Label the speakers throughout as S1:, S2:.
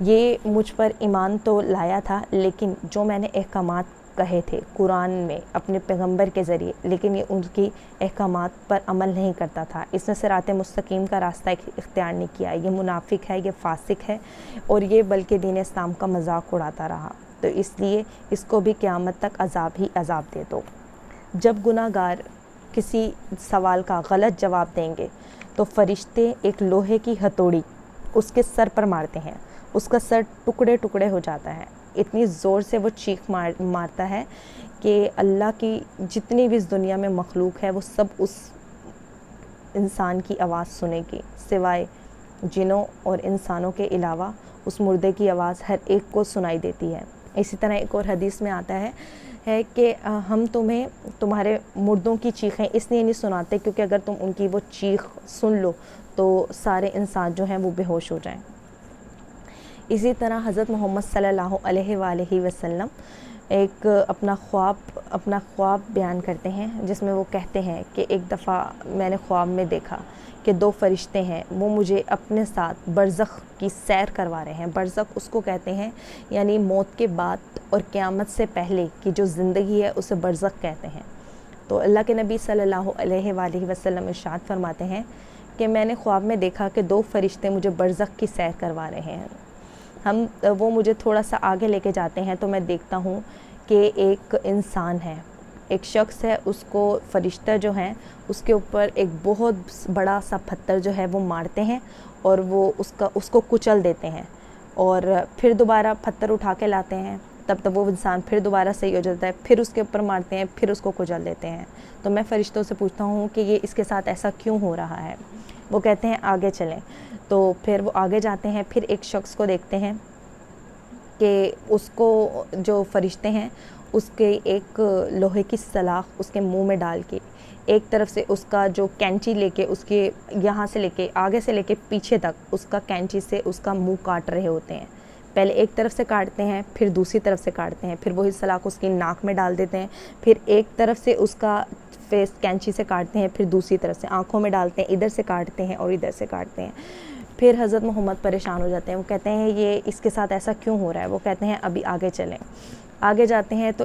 S1: یہ مجھ پر ایمان تو لایا تھا، لیکن جو میں نے احکامات کہے تھے قرآن میں اپنے پیغمبر کے ذریعے، لیکن یہ ان کی احکامات پر عمل نہیں کرتا تھا، اس نے صراط مستقیم کا راستہ اختیار نہیں کیا، یہ منافق ہے، یہ فاسق ہے، اور یہ بلکہ دین اسلام کا مذاق اڑاتا رہا، تو اس لیے اس کو بھی قیامت تک عذاب ہی عذاب دے دو۔ جب گناہ گار کسی سوال کا غلط جواب دیں گے تو فرشتے ایک لوہے کی ہتھوڑی اس کے سر پر مارتے ہیں، اس کا سر ٹکڑے ٹکڑے ہو جاتا ہے، اتنی زور سے وہ چیخ مارتا ہے کہ اللہ کی جتنی بھی اس دنیا میں مخلوق ہے وہ سب اس انسان کی آواز سنے گی، سوائے جنوں اور انسانوں کے علاوہ اس مردے کی آواز ہر ایک کو سنائی دیتی ہے۔ اسی طرح ایک اور حدیث میں آتا ہے کہ ہم تمہیں تمہارے مردوں کی چیخیں اس لیے نہیں سناتے کیونکہ اگر تم ان کی وہ چیخ سن لو تو سارے انسان جو ہیں وہ بے ہوش ہو جائیں۔ اسی طرح حضرت محمد صلی اللہ علیہ وآلہ وسلم ایک اپنا خواب بیان کرتے ہیں، جس میں وہ کہتے ہیں کہ ایک دفعہ میں نے خواب میں دیکھا کہ دو فرشتے ہیں، وہ مجھے اپنے ساتھ برزخ کی سیر کروا رہے ہیں۔ برزخ اس کو کہتے ہیں یعنی موت کے بعد اور قیامت سے پہلے کی جو زندگی ہے اسے برزخ کہتے ہیں۔ تو اللہ کے نبی صلی اللہ علیہ وآلہ وسلم ارشاد فرماتے ہیں کہ میں نے خواب میں دیکھا کہ دو فرشتے مجھے برزخ کی سیر کروا رہے ہیں۔ وہ مجھے تھوڑا سا آگے لے کے جاتے ہیں تو میں دیکھتا ہوں کہ ایک انسان ہے، ایک شخص ہے، اس کو فرشتہ جو ہیں اس کے اوپر ایک بہت بڑا سا پتھر جو ہے وہ مارتے ہیں اور وہ اس کو کچل دیتے ہیں، اور پھر دوبارہ پتھر اٹھا کے لاتے ہیں، تب وہ انسان پھر دوبارہ صحیح ہو جاتا ہے، پھر اس کے اوپر مارتے ہیں، پھر اس کو کچل دیتے ہیں۔ تو میں فرشتوں سے پوچھتا ہوں کہ یہ اس کے ساتھ ایسا کیوں ہو رہا ہے؟ وہ کہتے ہیں آگے چلیں، تو پھر وہ آگے جاتے ہیں، پھر ایک شخص کو دیکھتے ہیں کہ اس کو جو فرشتے ہیں اس کے ایک لوہے کی سلاخ اس کے منہ میں ڈال کے ایک طرف سے اس کا جو کینچی لے کے اس کے یہاں سے لے کے آگے سے لے کے پیچھے تک اس کا کینچی سے اس کا منہ کاٹ رہے ہوتے ہیں۔ پہلے ایک طرف سے کاٹتے ہیں، پھر دوسری طرف سے کاٹتے ہیں، پھر وہی سلاخ اس کی ناک میں ڈال دیتے ہیں، پھر ایک طرف سے اس کا فیس کینچی سے کاٹتے ہیں، پھر دوسری طرف سے آنکھوں میں ڈالتے ہیں، ادھر سے کاٹتے ہیں اور ادھر سے کاٹتے ہیں۔ پھر حضرت محمد پریشان ہو جاتے ہیں، وہ کہتے ہیں یہ اس کے ساتھ ایسا کیوں ہو رہا ہے؟ وہ کہتے ہیں ابھی آگے چلیں۔ آگے جاتے ہیں تو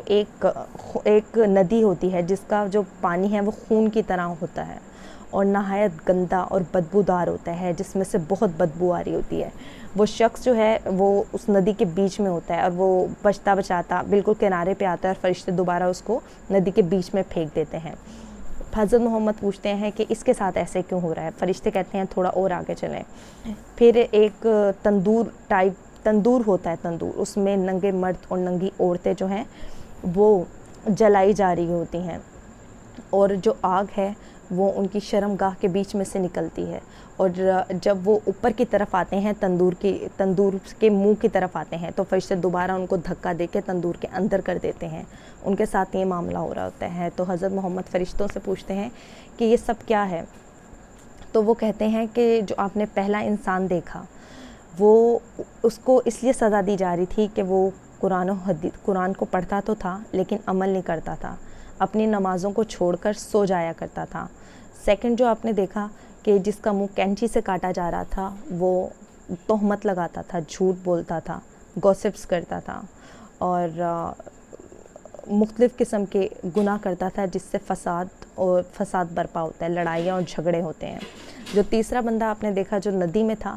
S1: ایک ندی ہوتی ہے جس کا جو پانی ہے وہ خون کی طرح ہوتا ہے اور نہایت گندا اور بدبودار ہوتا ہے، جس میں سے بہت بدبو آ رہی ہوتی ہے۔ وہ شخص جو ہے وہ اس ندی کے بیچ میں ہوتا ہے اور وہ بچتا بچاتا بالکل کنارے پہ آتا ہے اور فرشتے دوبارہ اس کو ندی کے بیچ میں پھینک دیتے ہیں۔ حضرت محمد پوچھتے ہیں کہ اس کے ساتھ ایسے کیوں ہو رہا ہے؟ فرشتے کہتے ہیں تھوڑا اور آگے چلیں۔ پھر ایک تندور ہوتا ہے، تندور، اس میں ننگے مرد اور ننگی عورتیں جو ہیں وہ جلائی جا رہی ہوتی ہیں، اور جو آگ ہے وہ ان کی شرمگاہ کے بیچ میں سے نکلتی ہے، اور جب وہ اوپر کی طرف آتے ہیں تندور کے منہ کی طرف آتے ہیں تو فرشتے دوبارہ ان کو دھکا دے کے تندور کے اندر کر دیتے ہیں۔ ان کے ساتھ یہ معاملہ ہو رہا ہوتا ہے۔ تو حضرت محمد فرشتوں سے پوچھتے ہیں کہ یہ سب کیا ہے؟ تو وہ کہتے ہیں کہ جو آپ نے پہلا انسان دیکھا وہ اس کو اس لیے سزا دی جا رہی تھی کہ وہ قرآن کو پڑھتا تو تھا لیکن عمل نہیں کرتا تھا، اپنی نمازوں کو چھوڑ کر سو جایا کرتا تھا۔ سیکنڈ جو آپ نے دیکھا کہ جس کا منہ کینچی سے کاٹا جا رہا تھا وہ تہمت لگاتا تھا، جھوٹ بولتا تھا، گوسپس کرتا تھا اور مختلف قسم کے گناہ کرتا تھا، جس سے فساد برپا ہوتا ہے، لڑائیاں اور جھگڑے ہوتے ہیں۔ جو تیسرا بندہ آپ نے دیکھا جو ندی میں تھا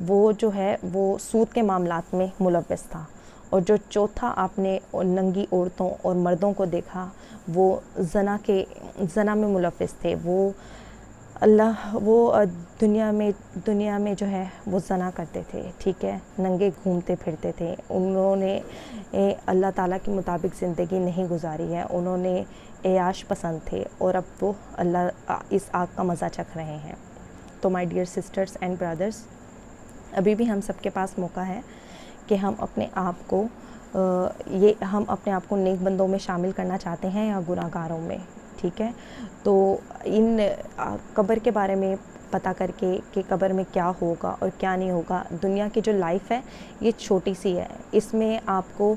S1: وہ جو ہے وہ سود کے معاملات میں ملوث تھا، اور جو چوتھا آپ نے ننگی عورتوں اور مردوں کو دیکھا وہ زنا میں ملوث تھے، وہ دنیا میں جو ہے وہ زنا کرتے تھے، ٹھیک ہے، ننگے گھومتے پھرتے تھے، انہوں نے اللہ تعالیٰ کے مطابق زندگی نہیں گزاری ہے، انہوں نے عیاش پسند تھے، اور اب وہ اس آگ کا مزہ چکھ رہے ہیں۔ تو my dear sisters and brothers, ابھی بھی ہم سب کے پاس موقع ہے کہ ہم اپنے آپ کو نیک بندوں میں شامل کرنا چاہتے ہیں یا گناہ گاروں میں، ٹھیک ہے۔ تو ان قبر کے بارے میں پتہ کر کے کہ قبر میں کیا ہوگا اور کیا نہیں ہوگا، دنیا کی جو لائف ہے یہ چھوٹی سی ہے، اس میں آپ کو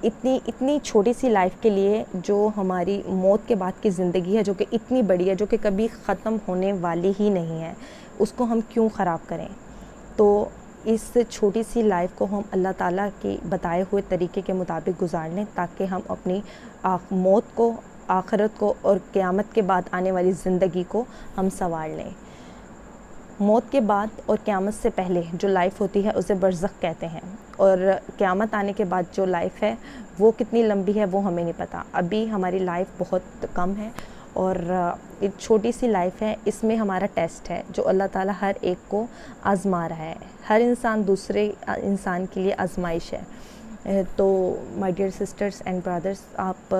S1: اتنی چھوٹی سی لائف کے لیے جو ہماری موت کے بعد کی زندگی ہے جو کہ اتنی بڑی ہے، جو کہ کبھی ختم ہونے والی ہی نہیں ہے، اس کو ہم کیوں خراب کریں؟ تو اس چھوٹی سی لائف کو ہم اللہ تعالیٰ کے بتائے ہوئے طریقے کے مطابق گزار لیں، تاکہ ہم اپنی موت کو، آخرت کو اور قیامت کے بعد آنے والی زندگی کو ہم سنوار لیں۔ موت کے بعد اور قیامت سے پہلے جو لائف ہوتی ہے اسے برزخ کہتے ہیں، اور قیامت آنے کے بعد جو لائف ہے وہ کتنی لمبی ہے وہ ہمیں نہیں پتہ۔ ابھی ہماری لائف بہت کم ہے اور ایک چھوٹی سی لائف ہے، اس میں ہمارا ٹیسٹ ہے جو اللہ تعالیٰ ہر ایک کو آزما رہا ہے۔ ہر انسان دوسرے انسان کے لیے آزمائش ہے۔ تو my dear sisters and brothers, آپ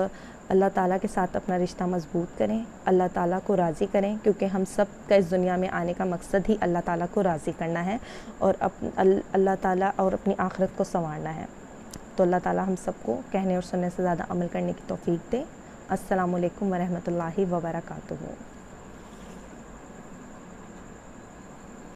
S1: اللہ تعالیٰ کے ساتھ اپنا رشتہ مضبوط کریں، اللہ تعالیٰ کو راضی کریں، کیونکہ ہم سب کا اس دنیا میں آنے کا مقصد ہی اللہ تعالیٰ کو راضی کرنا ہے اور اللہ تعالیٰ اور اپنی آخرت کو سنوارنا ہے۔ تو اللہ تعالیٰ ہم سب کو کہنے اور سننے سے زیادہ عمل کرنے کی توفیق دے۔ السلام علیکم ورحمۃ اللہ وبرکاتہ۔